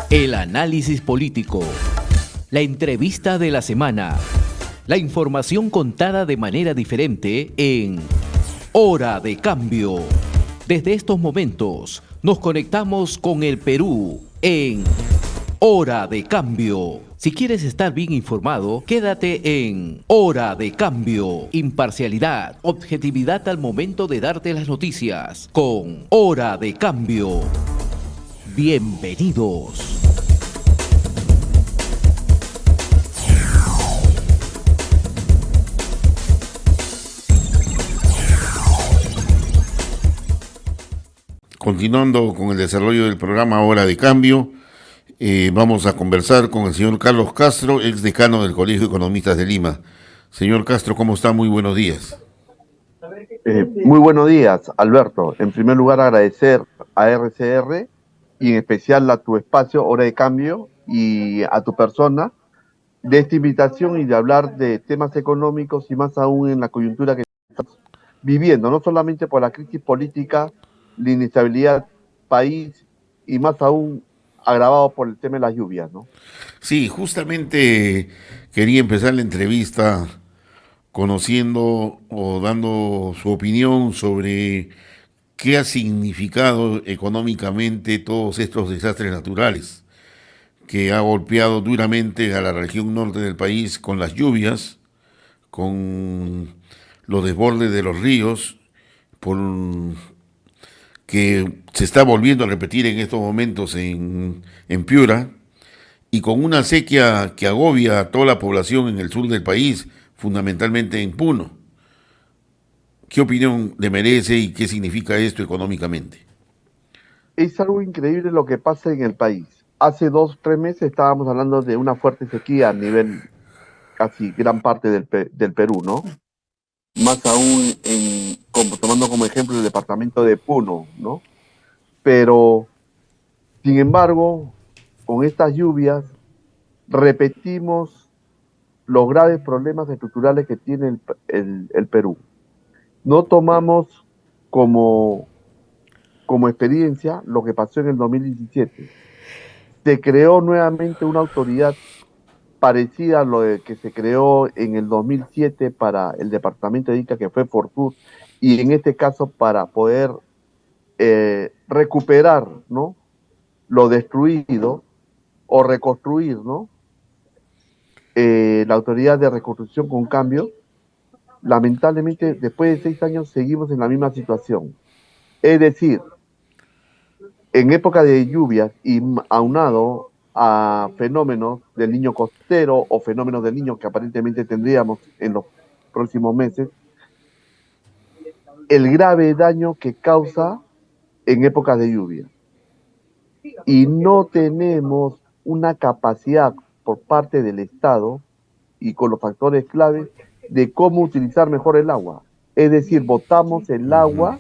El análisis político, la entrevista de la semana, la información contada de manera diferente en Hora de Cambio. Desde estos momentos nos conectamos con el Perú en Hora de Cambio. Si quieres estar bien informado, quédate en Hora de Cambio. Imparcialidad, objetividad al momento de darte las noticias con Hora de Cambio. Bienvenidos. Continuando con el desarrollo del programa Hora de Cambio, vamos a conversar con el señor Carlos Castro, ex decano del Colegio de Economistas de Lima. Señor Castro, ¿cómo está? Muy buenos días. Muy buenos días, Alberto. En primer lugar, agradecer a RCR y en especial a tu espacio Hora de Cambio y a tu persona de esta invitación y de hablar de temas económicos y más aún en la coyuntura que estamos viviendo, no solamente por la crisis política, la inestabilidad país y más aún agravado por el tema de las lluvias, ¿no? Sí, justamente quería empezar la entrevista conociendo o dando su opinión sobre qué ha significado económicamente todos estos desastres naturales que ha golpeado duramente a la región norte del país con las lluvias, con los desbordes de los ríos, por que se está volviendo a repetir en estos momentos en Piura, y con una sequía que agobia a toda la población en el sur del país, fundamentalmente en Puno. ¿Qué opinión le merece y qué significa esto económicamente? Es algo increíble lo que pasa en el país. Hace 2, 3 meses estábamos hablando de una fuerte sequía a nivel casi gran parte del Perú, ¿no? Más aún tomando como ejemplo el departamento de Puno, ¿no? Pero, sin embargo, con estas lluvias repetimos los graves problemas estructurales que tiene el Perú. No tomamos como experiencia lo que pasó en el 2017. Se creó nuevamente una autoridad parecida a lo que se creó en el 2007 para el departamento de Ica, que fue Fortur, y en este caso para poder recuperar, ¿no?, lo destruido o reconstruir, ¿no? La autoridad de reconstrucción con cambio. Lamentablemente, después de 6 años seguimos en la misma situación. Es decir, en época de lluvias y aunado a fenómenos del niño costero o fenómenos del niño que aparentemente tendríamos en los próximos meses, el grave daño que causa en épocas de lluvia. Y no tenemos una capacidad por parte del Estado y con los factores claves de cómo utilizar mejor el agua. Es decir, botamos el agua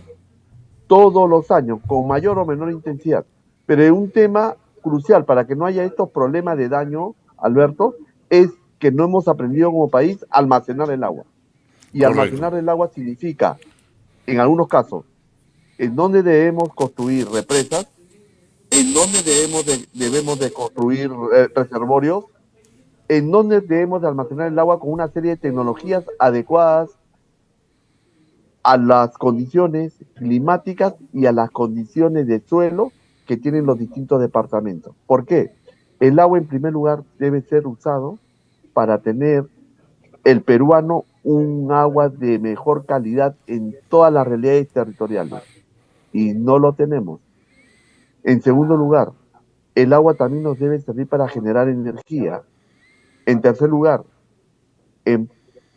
todos los años, con mayor o menor intensidad. Pero es un tema crucial para que no haya estos problemas de daño, Alberto, es que no hemos aprendido como país a almacenar el agua. Y Correcto. Almacenar el agua significa, en algunos casos, en dónde debemos construir represas, en dónde debemos de construir reservorios, en dónde debemos de almacenar el agua con una serie de tecnologías adecuadas a las condiciones climáticas y a las condiciones de suelo que tienen los distintos departamentos. ¿Por qué? El agua, en primer lugar, debe ser usado para tener el peruano un agua de mejor calidad en todas las realidades territoriales. Y no lo tenemos. En segundo lugar, el agua también nos debe servir para generar energía. En tercer lugar, en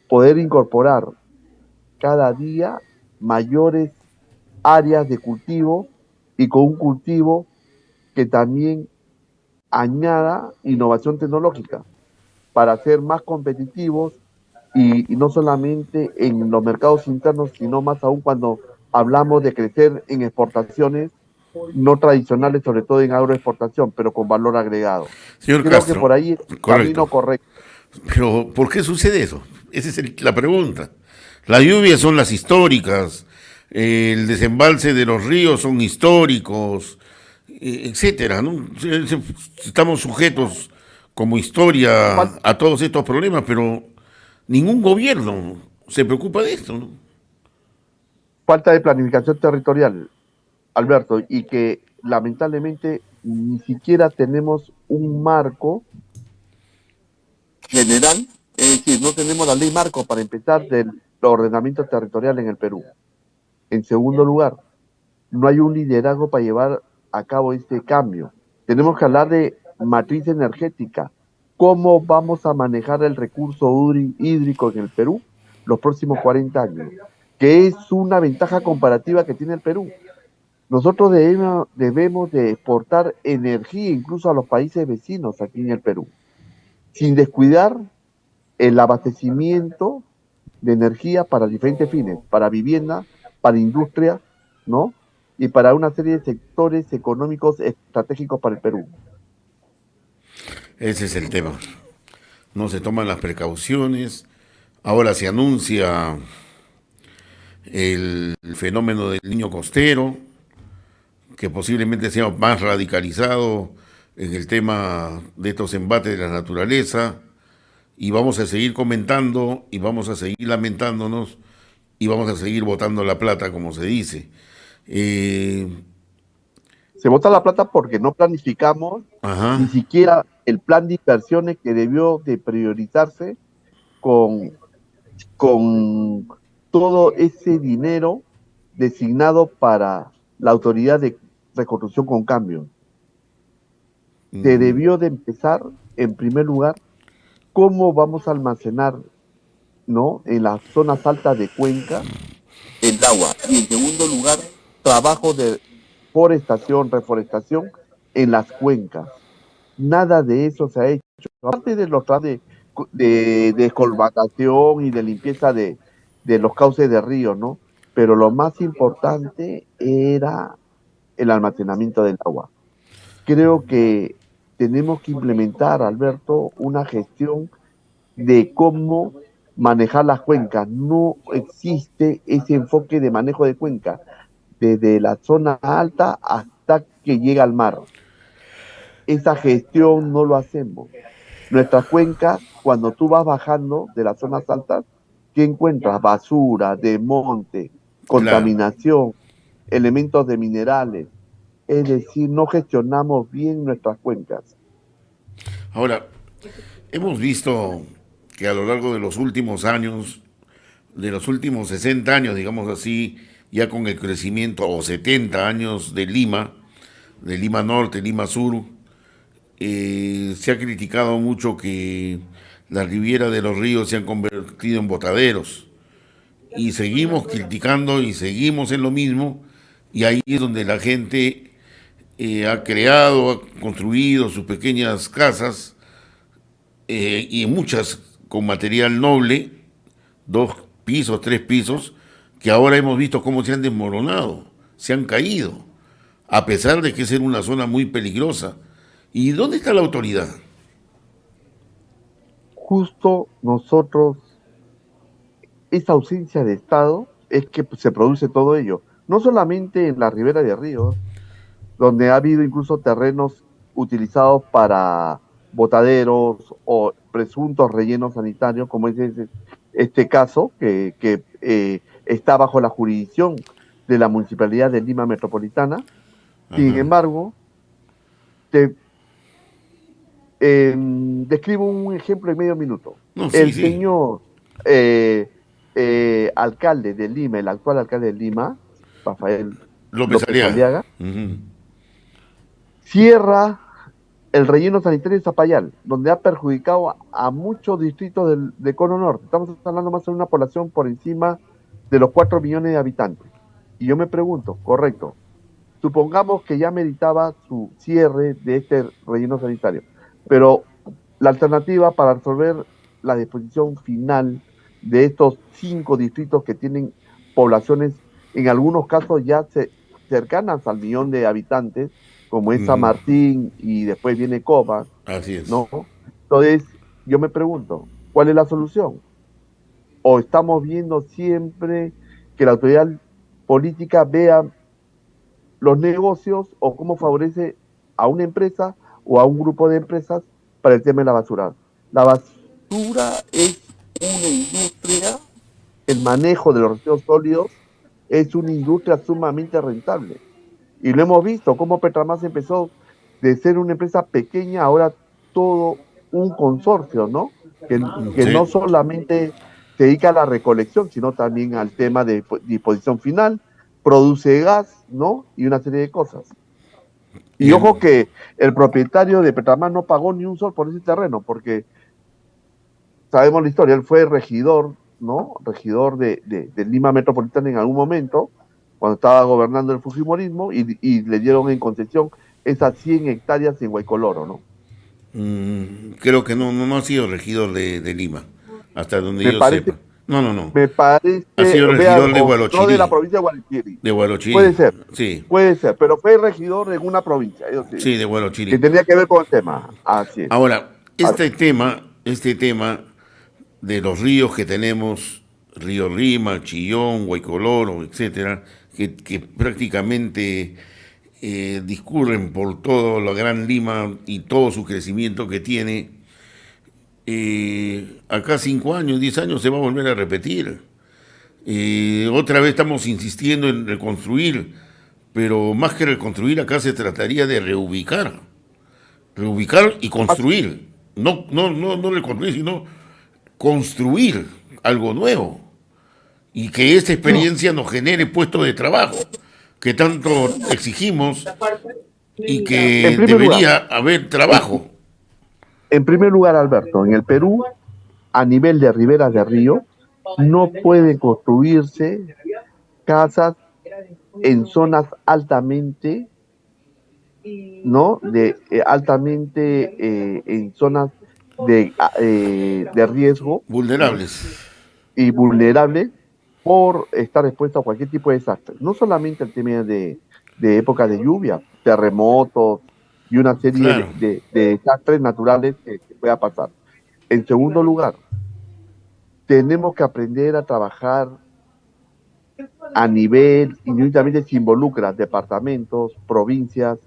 poder incorporar cada día mayores áreas de cultivo y con un cultivo que también añada innovación tecnológica para ser más competitivos y no solamente en los mercados internos, sino más aún cuando hablamos de crecer en exportaciones no tradicionales, sobre todo en agroexportación, pero con valor agregado. Señor Creo Castro, que por ahí es el camino correcto. Pero, ¿por qué sucede eso? Esa es la pregunta. Las lluvias son las históricas, el desembalse de los ríos son históricos, etcétera, ¿no? Estamos sujetos como historia Fal- a todos estos problemas, pero ningún gobierno se preocupa de esto, ¿no? Falta de planificación territorial, Alberto, y que lamentablemente ni siquiera tenemos un marco general, es decir, no tenemos la ley marco para empezar del ordenamiento territorial en el Perú. En segundo lugar, no hay un liderazgo para llevar a cabo este cambio. Tenemos que hablar de matriz energética. ¿Cómo vamos a manejar el recurso hídrico en el Perú los próximos 40 años? Que es una ventaja comparativa que tiene el Perú. Nosotros debemos de exportar energía incluso a los países vecinos aquí en el Perú, sin descuidar el abastecimiento de energía para diferentes fines, para vivienda, para industria, ¿no? Y para una serie de sectores económicos estratégicos para el Perú. Ese es el tema. No se toman las precauciones. Ahora se anuncia el fenómeno del niño costero, que posiblemente sea más radicalizado en el tema de estos embates de la naturaleza, y vamos a seguir comentando y vamos a seguir lamentándonos y vamos a seguir botando la plata, como se dice. Eh, Se bota la plata porque no planificamos ajá, ni siquiera el plan de inversiones que debió de priorizarse con, con todo ese dinero designado para la autoridad de reconstrucción con cambio. Se mm, debió de empezar, en primer lugar, cómo vamos a almacenar, ¿no? En las zonas altas de Cuenca el agua. Y en segundo lugar, trabajo de forestación, reforestación en las cuencas. Nada de eso se ha hecho. Aparte de los trabajos de descolmatación y de limpieza de los cauces de río, ¿no? Pero lo más importante era el almacenamiento del agua. Creo que tenemos que implementar, Alberto, una gestión de cómo manejar las cuencas. No existe ese enfoque de manejo de cuenca desde la zona alta hasta que llega al mar. Esa gestión no lo hacemos. Nuestras cuencas, cuando tú vas bajando de las zonas altas, ¿qué encuentras? Basura, de monte, claro. contaminación, elementos de minerales. Es decir, no gestionamos bien nuestras cuencas. Ahora, hemos visto que a lo largo de los últimos años, de los últimos 60 años, digamos así, ya con el crecimiento, o 70 años de Lima Norte, Lima Sur, se ha criticado mucho que las rivieras de los ríos se han convertido en botaderos. Y seguimos criticando y seguimos en lo mismo, y ahí es donde la gente ha creado, ha construido sus pequeñas casas, y muchas con material noble, 2 pisos, 3 pisos, que ahora hemos visto cómo se han desmoronado, se han caído, a pesar de que es en una zona muy peligrosa. ¿Y dónde está la autoridad? Justo nosotros, esa ausencia de Estado es que se produce todo ello. No solamente en la ribera de ríos, donde ha habido incluso terrenos utilizados para botaderos o presuntos rellenos sanitarios, como es este caso, que está bajo la jurisdicción de la Municipalidad de Lima Metropolitana. Sin Ajá. embargo, te describo un ejemplo en medio minuto. No, sí, El sí. señor alcalde de Lima, el actual alcalde de Lima, Rafael López López Aliaga. Aliaga, Ujú. cierra el relleno sanitario de Zapayal, donde ha perjudicado a muchos distritos de Cono Norte. Estamos hablando más de una población por encima de los 4 millones de habitantes. Y yo me pregunto, correcto, supongamos que ya meditaba su cierre de este relleno sanitario, pero la alternativa para resolver la disposición final de estos 5 distritos que tienen poblaciones, en algunos casos ya cercanas al millón de habitantes, como es San Ujú. Martín y después viene Coma, Así es. ¿no? Entonces, yo me pregunto, ¿cuál es la solución? ¿O estamos viendo siempre que la autoridad política vea los negocios o cómo favorece a una empresa o a un grupo de empresas para el tema de la basura. La basura es una industria, el manejo de los residuos sólidos es una industria sumamente rentable. Y lo hemos visto, cómo Petromás empezó de ser una empresa pequeña, ahora todo un consorcio, ¿no? Que Sí. no solamente se dedica a la recolección, sino también al tema de disposición final, produce gas, ¿no? Y una serie de cosas. Y Bien. ojo que el propietario de Petramar no pagó ni un sol por ese terreno, porque sabemos la historia, él fue regidor, ¿no? Regidor de Lima Metropolitana en algún momento, cuando estaba gobernando el Fujimorismo, y le dieron en concesión esas 100 hectáreas en Huaycoloro, ¿no? Creo que no ha sido regidor de Lima, hasta donde Me yo parece, sepa. No. me parece, Ha sido vea, regidor de o no de la Gualochirí. provincia de Guariquiri. De Gualochirí. Puede ser, Sí, puede ser, pero fue regidor en una provincia, eso sí, sí, de que Gualochirí. tenía que ver con el tema. Así es. Ahora, Así. este tema de los ríos que tenemos, Río Rima, Chillón, Huaycoloro, etcétera, que prácticamente discurren por toda la Gran Lima y todo su crecimiento que tiene, acá 5 años, 10 años se va a volver a repetir. Otra vez estamos insistiendo en reconstruir, pero más que reconstruir, acá se trataría de reubicar y construir. No reconstruir, sino construir algo nuevo y que esta experiencia nos genere puestos de trabajo que tanto exigimos y En que primer lugar, debería haber en, trabajo. en primer lugar, Alberto, en el Perú, a nivel de riberas de río, no pueden construirse casas en zonas altamente, ¿no? En zonas de riesgo, ¿no? Vulnerables. Y vulnerables por estar expuestos a cualquier tipo de desastre. No solamente el tema de época de lluvia, terremotos y una serie Claro. de desastres naturales que pueda pasar. En segundo lugar, tenemos que aprender a trabajar a nivel, inmediatamente se involucra departamentos, provincias,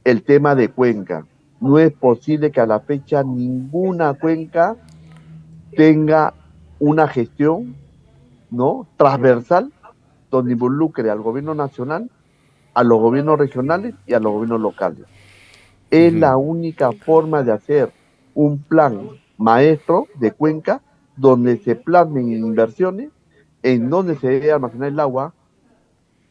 el tema de cuenca. No es posible que a la fecha ninguna cuenca tenga una gestión, ¿no? Transversal donde involucre al gobierno nacional, a los gobiernos regionales y a los gobiernos locales. Es Ujú. la única forma de hacer un plan maestro de cuenca donde se plasmen inversiones, en donde se debe almacenar el agua,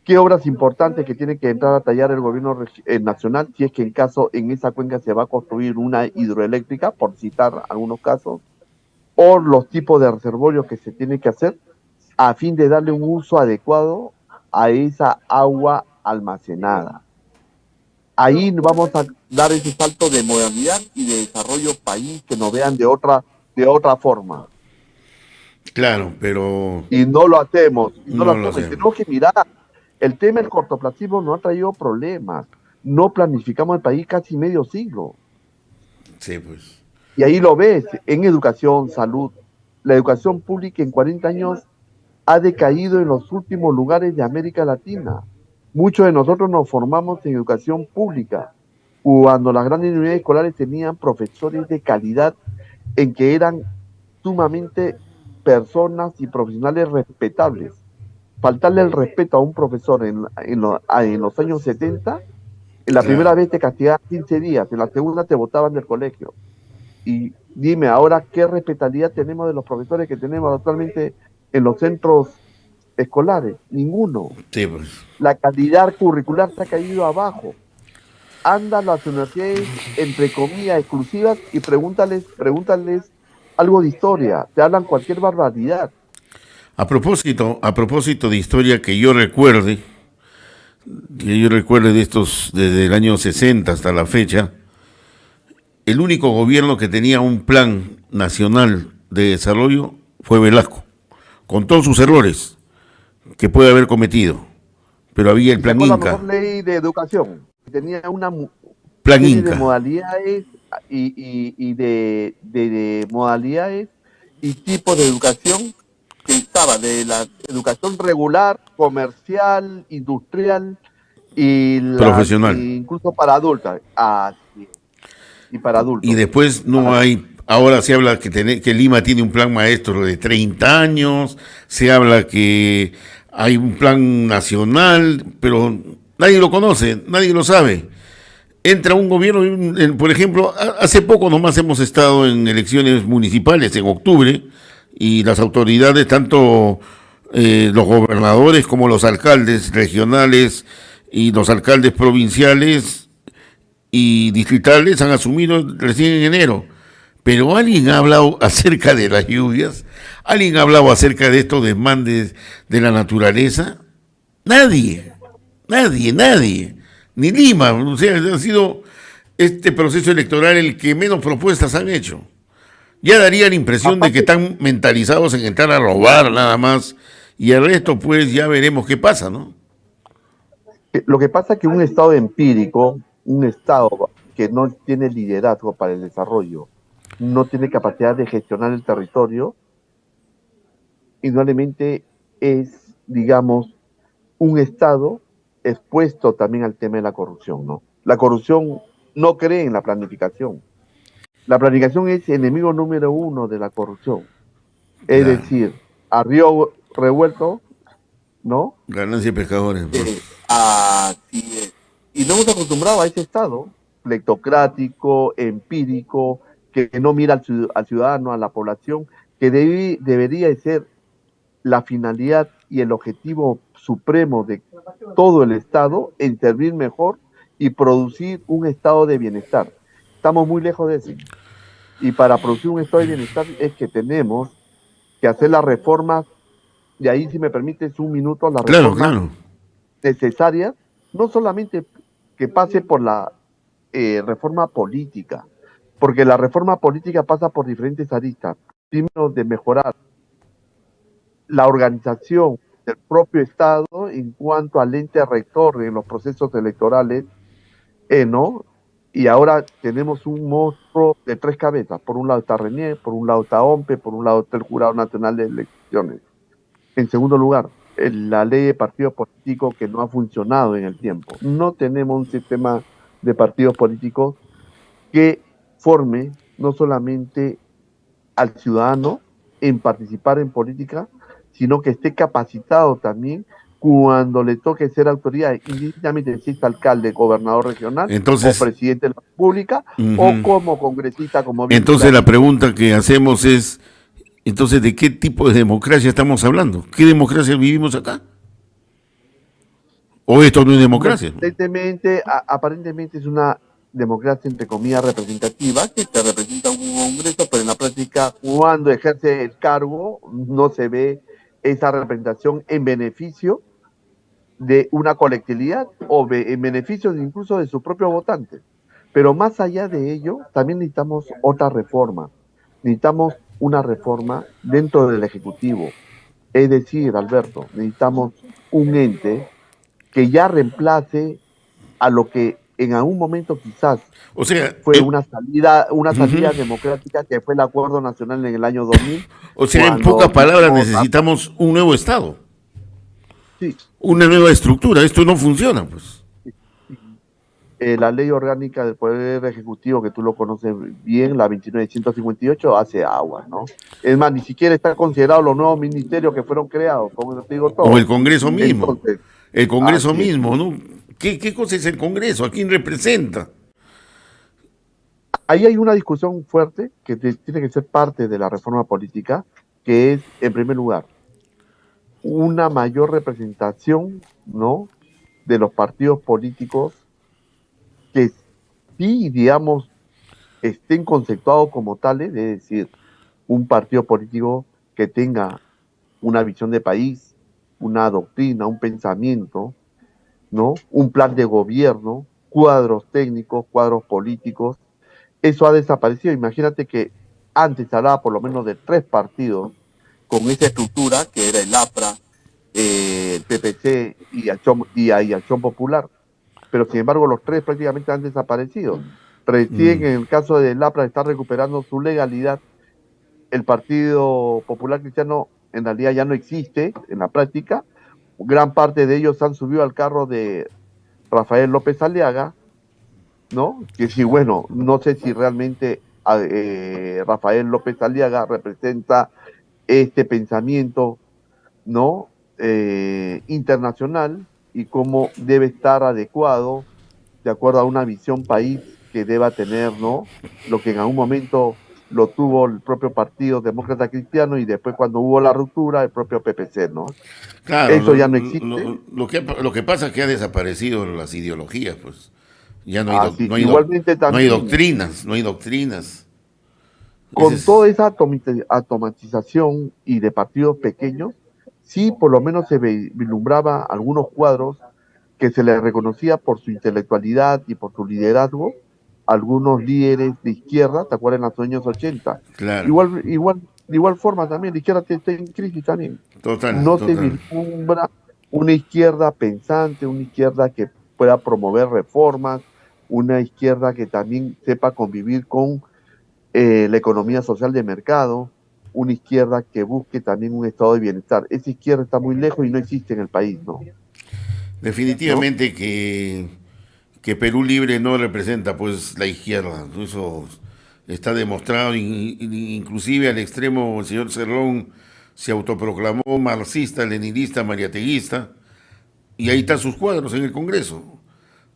qué obras importantes que tiene que entrar a tallar el gobierno nacional, si es que en caso en esa cuenca se va a construir una hidroeléctrica, por citar algunos casos, o los tipos de reservorios que se tiene que hacer a fin de darle un uso adecuado a esa agua almacenada. Ahí vamos a dar ese salto de modernidad y de desarrollo país que nos vean de otra forma. Claro, pero Y no lo hacemos, y no lo no lo hacemos. Y sé. tenemos que mirar, el tema del cortoplacismo no ha traído problemas. No planificamos el país casi medio siglo. Sí, pues. Y ahí lo ves, en educación, salud. La educación pública en 40 años ha decaído en los últimos lugares de América Latina. Muchos de nosotros nos formamos en educación pública, cuando las grandes unidades escolares tenían profesores de calidad en que eran sumamente personas y profesionales respetables. Faltarle el respeto a un profesor en los años 70, en la Claro. primera vez te castigaban 15 días, en la segunda te botaban del colegio. Y dime, ahora, ¿qué respetabilidad tenemos de los profesores que tenemos actualmente en los centros escolares? Ninguno. Sí, pues. La calidad curricular se ha caído abajo. Anda a las universidades, entre comillas, exclusivas y pregúntales algo de historia. Te hablan cualquier barbaridad. A propósito de historia que yo recuerde de estos desde el año 60 hasta la fecha, el único gobierno que tenía un plan nacional de desarrollo fue Velasco, con todos sus errores que puede haber cometido, pero había el Y plan sacó la mejor Inca, ley de educación. Tenía una plan serie de Inca, modalidades y de modalidades y tipos de educación que estaba de la educación regular, comercial, industrial Profesional. incluso para adultas. Así es, y para Y adultos. después no Ah, hay, ahora se habla que Lima tiene un plan maestro de 30 años, se habla que hay un plan nacional, pero nadie lo conoce, nadie lo sabe. Entra un gobierno, por ejemplo, hace poco nomás hemos estado en elecciones municipales en octubre y las autoridades, tanto los gobernadores como los alcaldes regionales y los alcaldes provinciales y distritales han asumido recién en enero. Pero alguien ha hablado acerca de las lluvias, alguien ha hablado acerca de estos desmandes de la naturaleza. Nadie, nadie. Ni Lima, o sea, ha sido este proceso electoral el que menos propuestas han hecho. Ya daría la impresión de que aparte, están mentalizados en entrar a robar nada más y el resto pues ya veremos qué pasa, ¿no? lo que pasa es que un Estado empírico, un Estado que no tiene liderazgo para el desarrollo, no tiene capacidad de gestionar el territorio, indudablemente es, digamos, un Estado expuesto también al tema de la corrupción, ¿no? La corrupción no cree en la planificación. La planificación es enemigo número uno de la corrupción. Es Claro, decir, a río revuelto, ¿no? ganancia de pescadores. Así es. Y no hemos acostumbrado a ese Estado plectocrático, empírico, que no mira al ciudadano, a la población, que debería de ser la finalidad y el objetivo supremo de todo el Estado en servir mejor y producir un estado de bienestar. Estamos muy lejos de eso. Y para producir un estado de bienestar es que tenemos que hacer las reformas, y ahí si me permites un minuto, las Claro, reformas claro. necesarias, no solamente que pase por la reforma política, porque la reforma política pasa por diferentes aristas. Primero, de mejorar la organización del propio Estado en cuanto al ente rector en los procesos electorales, ¿no? Y ahora tenemos un monstruo de tres cabezas. Por un lado está Renier, por un lado está OMPE, por un lado está el Jurado Nacional de Elecciones. En segundo lugar, la ley de partidos políticos que no ha funcionado en el tiempo. No tenemos un sistema de partidos políticos que forme no solamente al ciudadano en participar en política, sino que esté capacitado también cuando le toque ser autoridad, indistintamente si es alcalde, gobernador regional o Entonces, presidente de la República o ujú. como congresista, como bien usted Entonces ha la dicho. pregunta que hacemos es, entonces, ¿de qué tipo de democracia estamos hablando? ¿Qué democracia vivimos acá? ¿O esto no es Bueno, democracia? aparentemente es una democracia entre comillas representativa que te representa un congreso, pero en la práctica cuando ejerce el cargo no se ve esa representación en beneficio de una colectividad o en beneficio incluso de sus propios votantes. Pero más allá de ello, también necesitamos otra reforma. Necesitamos una reforma dentro del Ejecutivo. Es decir, Alberto, necesitamos un ente que ya reemplace a lo que en algún momento quizás O sea, fue una ujú. salida democrática que fue el Acuerdo Nacional en el año 2000, O sea, en pocas cuando palabras dijimos, necesitamos un nuevo Estado, sí, una nueva estructura. Esto no funciona, pues. la ley orgánica del Poder Ejecutivo, que tú lo conoces bien, la 29.158, hace agua, ¿no? Es más, ni siquiera están considerados los nuevos ministerios que fueron creados, como te digo O el todo. Congreso mismo. Entonces, El Congreso así es. mismo, ¿no? ¿Qué cosa es el Congreso? ¿A quién representa? Ahí hay una discusión fuerte que tiene que ser parte de la reforma política, que es, en primer lugar, una mayor representación, ¿no? De los partidos políticos que sí, digamos, estén conceptuados como tales, es decir, un partido político que tenga una visión de país, una doctrina, un pensamiento, ¿no? Un plan de gobierno, cuadros técnicos, cuadros políticos. Eso ha desaparecido. Imagínate que antes se hablaba por lo menos de tres partidos con esa estructura, que era el APRA, el PPC y Acción Popular. Pero sin embargo los tres prácticamente han desaparecido. Recién en el caso del APRA está recuperando su legalidad. El Partido Popular Cristiano en realidad ya no existe en la práctica. Gran parte de ellos han subido al carro Rafael López Aliaga, ¿no? Que sí, bueno, no sé si realmente Rafael López Aliaga representa este pensamiento, ¿no? Internacional y cómo debe estar adecuado de acuerdo a una visión país que deba tener, ¿no? Lo que en algún momento lo tuvo el propio Partido Demócrata Cristiano y después cuando hubo la ruptura el propio PPC, ¿no? Claro, Eso ya no existe. lo que pasa es que ha desaparecido las ideologías, pues. Ya no hay, Así, igualmente no hay también doctrinas, no hay doctrinas. Ese con es, toda esa automatización y de partidos pequeños, sí por lo menos se vislumbraba algunos cuadros que se les reconocía por su intelectualidad y por su liderazgo, algunos líderes de izquierda, ¿te acuerdas en los años 80? claro, De igual forma también, la izquierda está en crisis también. total, No se total. vislumbra una izquierda pensante, una izquierda que pueda promover reformas, una izquierda que también sepa convivir con la economía social de mercado, una izquierda que busque también un estado de bienestar. Esa izquierda está muy lejos y no existe en el país, ¿no? ¿No? Definitivamente que Perú Libre no representa pues la izquierda. Eso está demostrado, inclusive al extremo el señor Cerrón se autoproclamó marxista, leninista, mariateguista, y ahí están sus cuadros en el Congreso.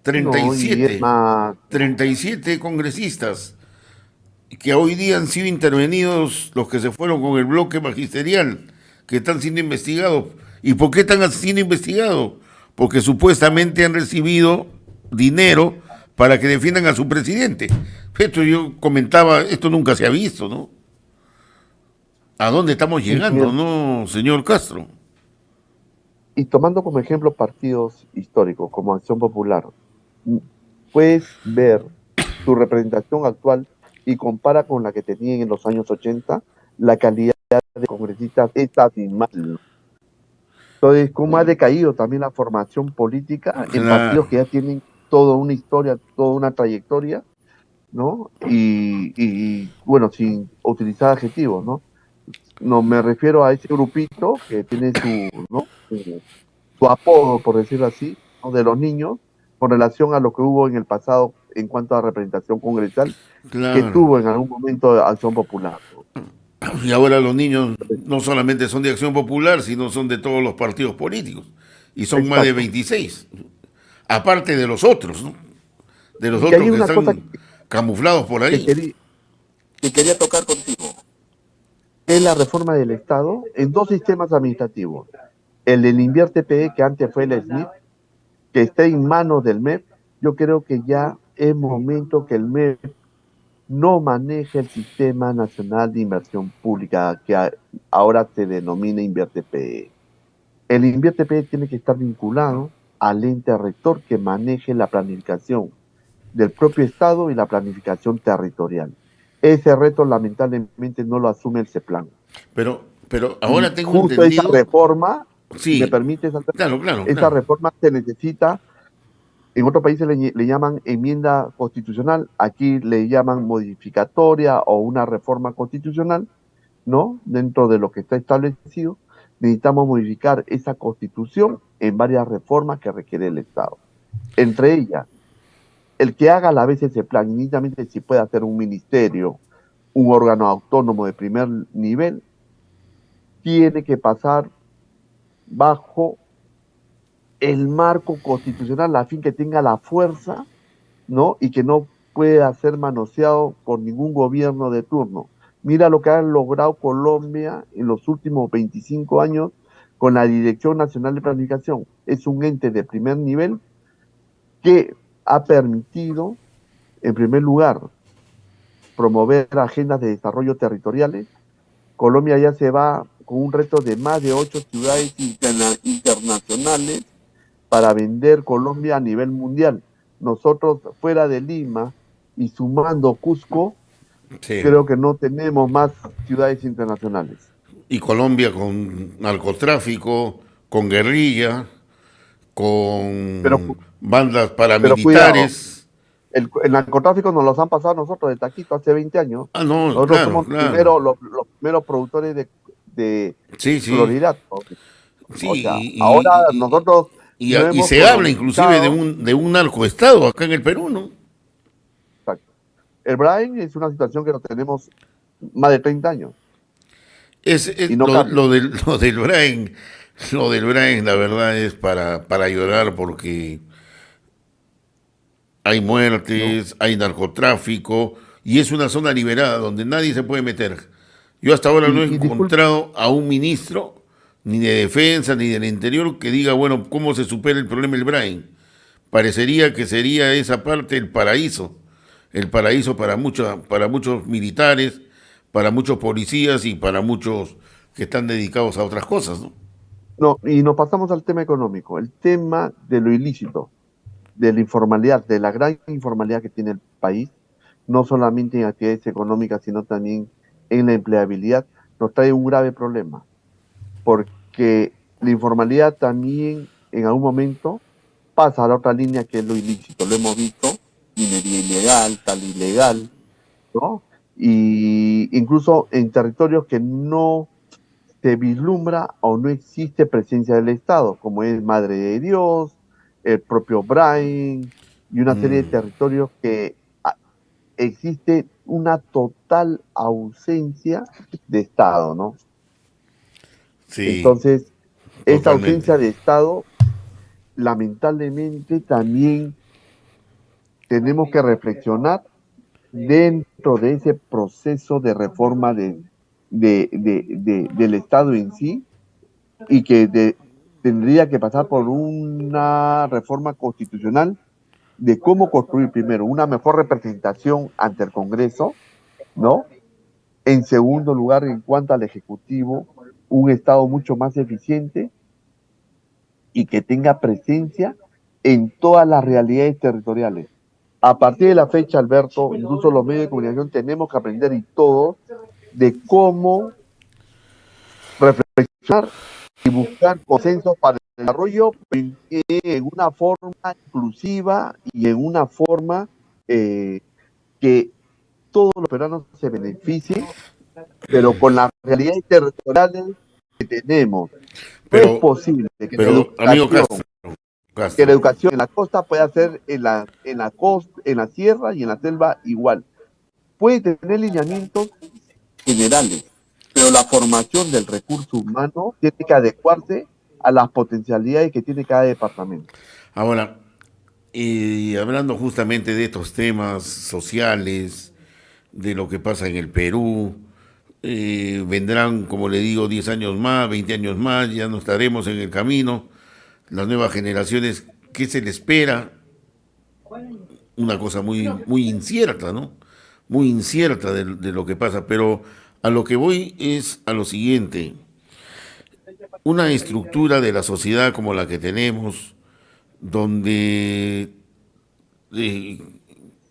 treinta y No, y es siete más, 37 congresistas que hoy día han sido intervenidos los que se fueron con el bloque magisterial, que están siendo investigados. ¿Y por qué están siendo investigados? Porque supuestamente han recibido dinero para que defiendan a su presidente. Esto yo comentaba, esto nunca se ha visto, ¿no? ¿A dónde estamos y, llegando, no, señor Castro? y tomando como ejemplo partidos históricos como Acción Popular, puedes ver su representación actual y compara con la que tenían en los años 80, la calidad de congresistas es abismal. Entonces, cómo ha decaído también la formación política en Claro, partidos que ya tienen toda una historia, toda una trayectoria, ¿no? Bueno, sin utilizar adjetivos, ¿no? No me refiero a ese grupito que tiene ¿no? su apodo, por decirlo así, ¿no? De los niños, con relación a lo que hubo en el pasado en cuanto a representación congresal que claro. tuvo en algún momento Acción Popular, ¿no? Y ahora los niños no solamente son de Acción Popular, sino son de todos los partidos políticos. Y son más de Exacto. 26. Aparte de los otros, ¿no? De los Y hay otros que una cosa están camuflados por que ahí. quería, que quería tocar contigo, que es la reforma del Estado en dos sistemas administrativos. El del Invierte PE, que antes fue el SNIP, que está en manos del MEP. Yo creo que ya es momento que el MEP no maneje el Sistema Nacional de Inversión Pública, que ahora se denomina Invierte PE. El Invierte PE tiene que estar vinculado al ente rector que maneje la planificación del propio Estado y la planificación territorial. Ese reto lamentablemente no lo asume el CEPLAN. Pero Y ahora tengo justo esa entendido, reforma, si me sí, permites, Alberto, claro, claro, esa claro, reforma se necesita, en otros países le llaman enmienda constitucional, aquí le llaman modificatoria o una reforma constitucional, ¿no? Dentro de lo que está establecido, necesitamos modificar esa constitución en varias reformas que requiere el Estado. Entre ellas, el que haga a la vez ese plan, inmediatamente si puede hacer un ministerio, un órgano autónomo de primer nivel, tiene que pasar bajo el marco constitucional a fin que tenga la fuerza, ¿no? Y que no pueda ser manoseado por ningún gobierno de turno. Mira lo que ha logrado Colombia en los últimos 25 años con la Dirección Nacional de Planificación. Es un ente de primer nivel que ha permitido, en primer lugar, promover agendas de desarrollo territoriales. Colombia ya se va con un reto de más de 8 ciudades internacionales para vender Colombia a nivel mundial. Nosotros fuera de Lima y sumando Cusco, sí. creo que no tenemos más ciudades internacionales. Y Colombia con narcotráfico, con guerrilla, Pero, con bandas pero cuidado, paramilitares. el narcotráfico nos los han pasado nosotros de taquito hace 20 años. Ah, no, Nosotros claro, somos claro. los primeros productores de Sí, sí, clorhidrato. sí, O sea, ahora nosotros No y hemos se habla inclusive colonizado. de un narcoestado acá en el Perú, ¿no? Exacto. El Brain es una situación que lo tenemos más de 30 años y no cambia. lo del Brain, la verdad es para llorar porque hay ¿No? muertes, hay narcotráfico y es una zona liberada donde nadie se puede meter. Yo hasta ahora no he Y disculpe, encontrado a un ministro, ni de defensa, ni del interior, que diga, bueno, ¿cómo se supera el problema del Brain? Parecería que sería esa parte el paraíso para muchos militares, para muchos policías y para muchos que están dedicados a otras cosas, ¿no? no, y nos pasamos al tema económico, el tema de lo ilícito, de la informalidad, de la gran informalidad que tiene el país, no solamente en actividades económicas, sino también en la empleabilidad, nos trae un grave problema, porque la informalidad también en algún momento pasa a la otra línea que es lo ilícito, lo hemos visto, minería ilegal, tal ilegal, ¿no? Y incluso en territorios que no se vislumbra o no existe presencia del Estado, como es Madre de Dios, el propio Brain y una serie de Mm, territorios que existe una total ausencia de Estado, ¿no? sí, Entonces, esa totalmente. ausencia de Estado, lamentablemente, también tenemos que reflexionar dentro de ese proceso de reforma del Estado en sí y que tendría que pasar por una reforma constitucional de cómo construir primero una mejor representación ante el Congreso, ¿no? En segundo lugar, en cuanto al Ejecutivo, un Estado mucho más eficiente y que tenga presencia en todas las realidades territoriales. A partir de la fecha, Alberto, incluso los medios de comunicación tenemos que aprender y todo de cómo reflexionar y buscar consensos para el desarrollo en una forma inclusiva y en una forma que todos los peruanos se beneficien, pero con las realidades territoriales que tenemos. No es Pero, posible pero, amigo que la Castro, educación en la costa pueda ser en la sierra y en la selva igual. Puede tener lineamientos generales, pero la formación del recurso humano tiene que adecuarse a las potencialidades que tiene cada departamento. ahora, hablando justamente de estos temas sociales, de lo que pasa en el Perú, vendrán, como le digo, 10 años más, 20 años más, ya no estaremos en el camino. Las nuevas generaciones, ¿qué se les espera? Una cosa muy incierta, ¿no? Muy incierta de lo que pasa, pero a lo que voy es a lo siguiente, una estructura de la sociedad como la que tenemos, donde eh,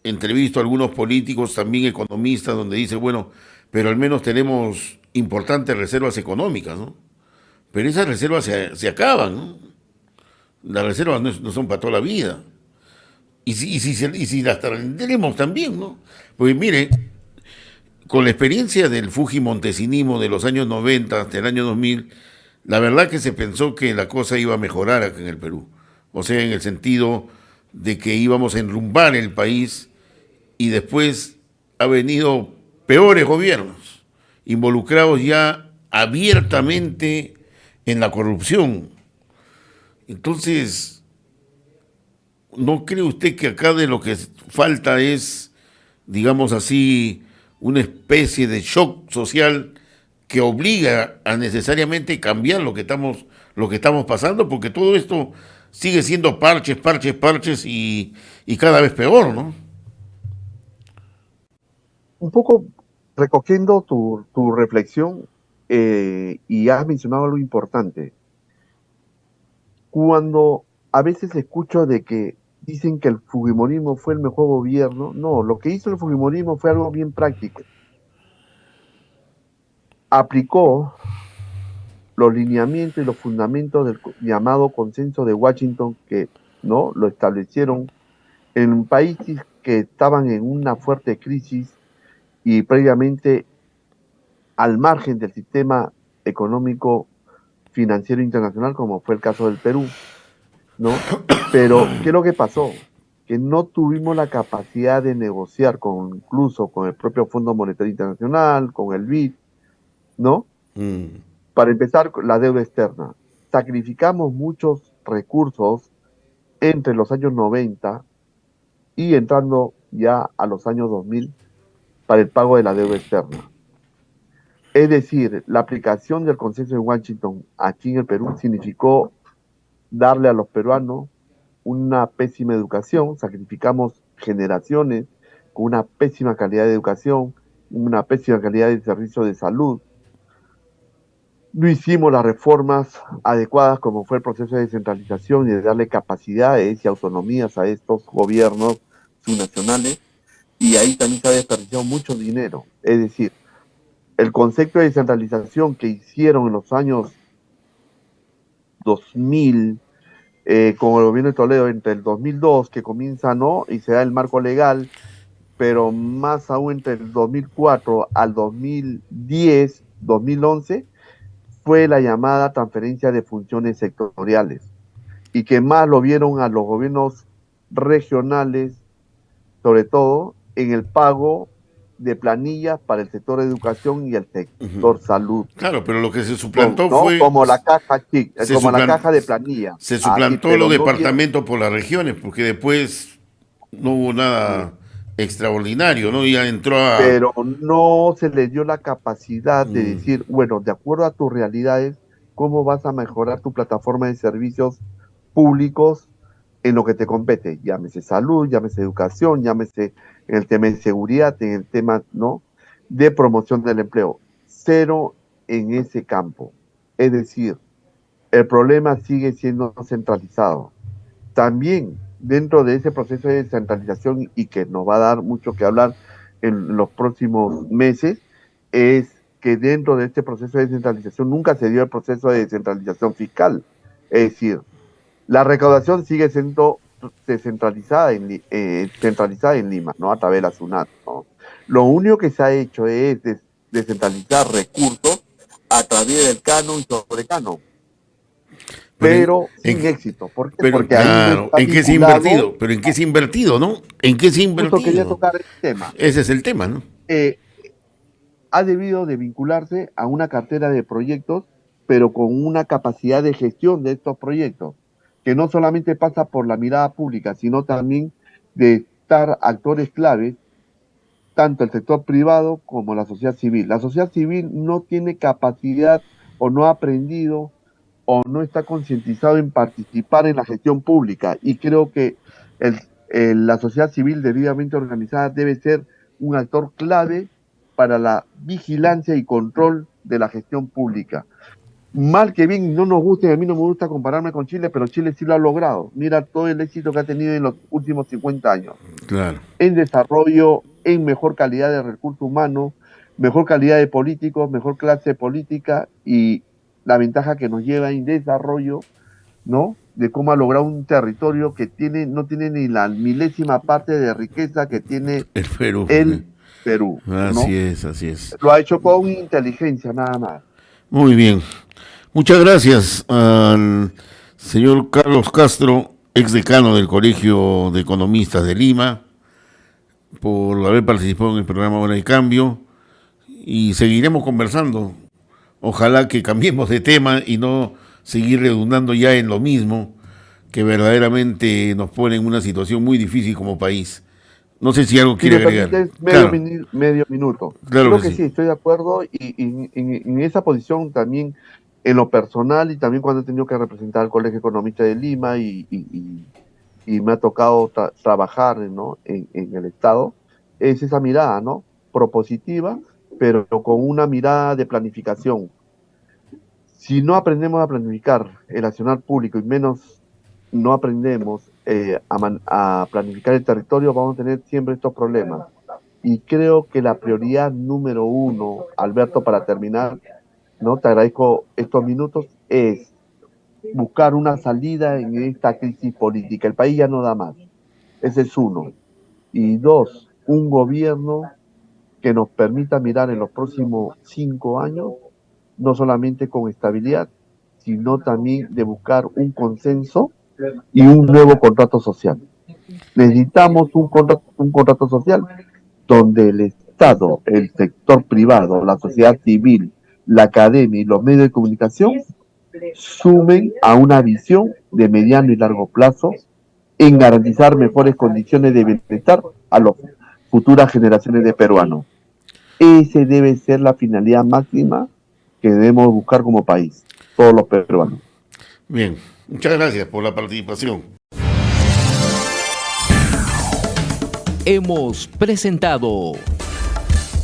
entrevisto a algunos políticos, también economistas, donde dice, bueno, pero al menos tenemos importantes reservas económicas, ¿no? Pero esas reservas se acaban, ¿no? Las reservas no son para toda la vida. Y si las tendremos también, ¿no? Pues mire, con la experiencia del Fujimontesinismo de los años 90 hasta el año 2000, la verdad que se pensó que la cosa iba a mejorar acá en el Perú. O sea, en el sentido de que íbamos a enrumbar el país y después ha venido peores gobiernos, involucrados ya abiertamente en la corrupción. Entonces, ¿no cree usted que acá de lo que falta es, digamos así, una especie de shock social que obliga a necesariamente cambiar lo que estamos pasando? Porque todo esto sigue siendo parches, parches, parches y cada vez peor, ¿no? Un poco recogiendo tu reflexión, y has mencionado algo importante. Cuando a veces escucho de que dicen que el Fujimorismo fue el mejor gobierno, no, lo que hizo el Fujimorismo fue algo bien práctico. Aplicó los lineamientos y los fundamentos del llamado consenso de Washington, que no lo establecieron en países que estaban en una fuerte crisis y previamente al margen del sistema económico financiero internacional, como fue el caso del Perú. ¿no? Pero, ¿qué es lo que pasó? Que no tuvimos la capacidad de negociar incluso con el propio Fondo Monetario Internacional, con el BID, ¿no? Mm, Para empezar, la deuda externa. Sacrificamos muchos recursos entre los años 90 y entrando ya a los años 2000 para el pago de la deuda externa. Es decir, la aplicación del Consenso de Washington aquí en el Perú significó darle a los peruanos una pésima educación, sacrificamos generaciones con una pésima calidad de educación, una pésima calidad de servicio de salud. No hicimos las reformas adecuadas como fue el proceso de descentralización y de darle capacidades y autonomías a estos gobiernos subnacionales, y ahí también se ha desperdiciado mucho dinero. Es decir, el concepto de descentralización que hicieron en los años 2000 con el gobierno de Toledo entre el 2002, que comienza, ¿no? Y se da el marco legal, pero más aún entre el 2004 al 2010, 2011, fue la llamada transferencia de funciones sectoriales, y que más lo vieron a los gobiernos regionales, sobre todo en el pago de planillas para el sector educación y el ujú. sector salud, Claro, pero lo que se suplantó ¿no? fue, Como la caja, se como la suplan- caja de planilla, se así, suplantó los pero no vieron. departamentos por las regiones, porque después no hubo nada extraordinario, ¿no? Ya entró a... Pero no se le dio la capacidad de Mm, decir, bueno, de acuerdo a tus realidades, ¿cómo vas a mejorar tu plataforma de servicios públicos en lo que te compete? Llámese salud, llámese educación, llámese en el tema de seguridad, en el tema, ¿no?, de promoción del empleo. Cero en ese campo. Es decir, el problema sigue siendo centralizado. También dentro de ese proceso de descentralización, y que nos va a dar mucho que hablar en los próximos meses, es que dentro de este proceso de descentralización nunca se dio el proceso de descentralización fiscal. Es decir, la recaudación sigue siendo centralizada en Lima, ¿no? A través de la SUNAT, ¿no? Lo único que se ha hecho es descentralizar recursos a través del canon y sobrecano, pero pero sin éxito. ¿Por qué? pero Porque ahí no claro, está ¿en qué se ha vinculado. invertido? Pero ¿en qué se ha invertido, no? ¿En qué se ha Justo quería invertido? tocar el tema. Ese es el tema, ¿no? Eh, Ha debido de vincularse a una cartera de proyectos, pero con una capacidad de gestión de estos proyectos, que no solamente pasa por la mirada pública, sino también de estar actores claves, tanto el sector privado como la sociedad civil. La sociedad civil no tiene capacidad o no ha aprendido o no está concientizado en participar en la gestión pública, y creo que el, la sociedad civil debidamente organizada debe ser un actor clave para la vigilancia y control de la gestión pública. Mal que bien no nos guste, a mí no me gusta compararme con Chile, pero Chile sí lo ha logrado. Mira todo el éxito que ha tenido en los últimos 50 años Claro. en desarrollo, en mejor calidad de recursos humanos, mejor calidad de políticos, mejor clase política, y la ventaja que nos lleva en desarrollo, ¿no? De cómo ha logrado un territorio que no tiene ni la milésima parte de riqueza que tiene El Perú. el Perú, Así ¿no? es, así es. Lo ha hecho con inteligencia nada más. Muy bien. Muchas gracias al señor Carlos Castro, ex decano del Colegio de Economistas de Lima, por haber participado en el programa Hora de Cambio, y seguiremos conversando. Ojalá que cambiemos de tema y no seguir redundando ya en lo mismo, que verdaderamente nos pone en una situación muy difícil como país. No sé si algo Si quiere me agregar. permites Claro, medio minuto. claro Creo que que sí. sí, estoy de acuerdo, y en esa posición también, en lo personal y también cuando he tenido que representar al Colegio Economista de Lima, y me ha tocado trabajar, ¿no?, en el Estado, es esa mirada, ¿no?, propositiva, pero con una mirada de planificación. Si no aprendemos a planificar el accionar público, y menos no aprendemos a planificar el territorio, vamos a tener siempre estos problemas. Y creo que la prioridad número uno, Alberto, para terminar, ¿no? Te agradezco estos minutos, es buscar una salida en esta crisis política. El país ya no da más. Ese es uno. Y dos, un gobierno que nos permita mirar en los próximos 5 años, no solamente con estabilidad, sino también de buscar un consenso y un nuevo contrato social. Necesitamos un contrato social donde el Estado, el sector privado, la sociedad civil, la academia y los medios de comunicación sumen a una visión de mediano y largo plazo en garantizar mejores condiciones de bienestar a las futuras generaciones de peruanos. Esa debe ser la finalidad máxima que debemos buscar como país, todos los peruanos. Bien, muchas gracias por la participación. Hemos presentado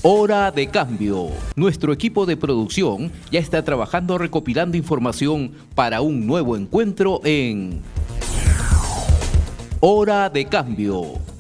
Hora de Cambio. Nuestro equipo de producción ya está trabajando recopilando información para un nuevo encuentro en Hora de Cambio.